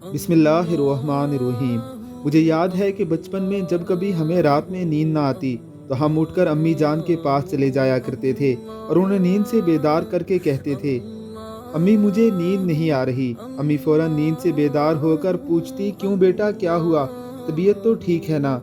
बिस्मिल्लाहिर्रहमानिर्रहीम। मुझे याद है कि बचपन में जब कभी हमें रात में नींद ना आती तो हम उठकर अम्मी जान के पास चले जाया करते थे और उन्हें नींद से बेदार करके कहते थे, अम्मी मुझे नींद नहीं आ रही। अम्मी फ़ौरन नींद से बेदार होकर पूछती, क्यों बेटा, क्या हुआ, तबीयत तो ठीक है ना।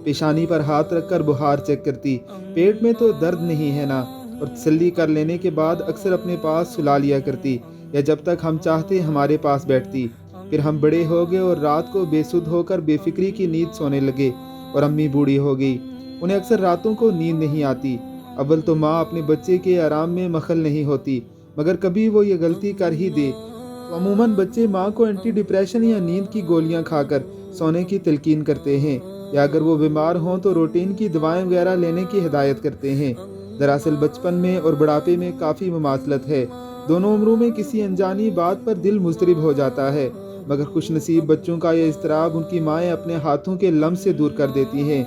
पेशानी पर हाथ रखकर बुखार चेक करती, पेट में तो दर्द नहीं है ना। और तसल्ली कर लेने के बाद अक्सर अपने पास सुला लिया करती या जब तक हम चाहते हमारे पास बैठती। फिर हम बड़े हो गए और रात को बेसुध होकर बेफिक्री की नींद सोने लगे और अम्मी बूढ़ी हो गई। उन्हें अक्सर रातों को नींद नहीं आती। अव्वल तो माँ अपने बच्चे के आराम में मखल नहीं होती, मगर कभी वो ये गलती कर ही दे तो अमूमन बच्चे माँ को एंटी डिप्रेशन या नींद की गोलियाँ खाकर सोने की तलकीन करते हैं, या अगर वो बीमार हों तो रूटीन की दवाएं वगैरह लेने की हिदायत करते हैं। दरअसल बचपन में और बुढ़ापे में काफ़ी मुमासलत है। दोनों उम्रों में किसी अनजानी बात पर दिल मुस्तरिब हो जाता है, मगर खुश नसीब बच्चों का यह इज़्तिराब उनकी माएँ अपने हाथों के लम्स से दूर कर देती हैं।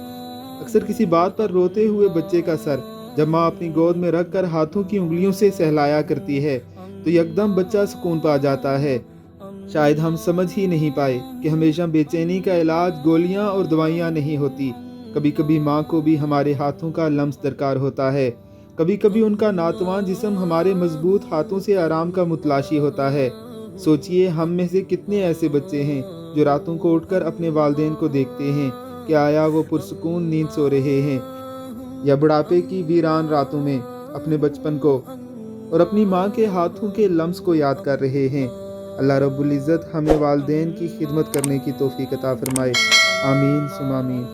अक्सर किसी बात पर रोते हुए बच्चे का सर जब माँ अपनी गोद में रख कर हाथों की उंगलियों से सहलाया करती है तो यकदम बच्चा सुकून पा जाता है। शायद हम समझ ही नहीं पाए कि हमेशा बेचैनी का इलाज गोलियां और दवाइयां नहीं होती। कभी कभी माँ को भी हमारे हाथों का लम्स दरकार होता है। कभी कभी उनका नातवान जिस्म हमारे मजबूत हाथों से आराम का मुतलाशी होता है। सोचिए, हम में से कितने ऐसे बच्चे हैं जो रातों को उठकर अपने वालिदैन को देखते हैं कि आया वो पुरसुकून नींद सो रहे हैं, या बुढ़ापे की वीरान रातों में अपने बचपन को और अपनी माँ के हाथों के लम्स को याद कर रहे हैं। अल्लाह रब्बुल इज़्ज़त हमें वालिदैन की खिदमत करने की तौफीक अता फरमाए। आमीन सुम आमीन।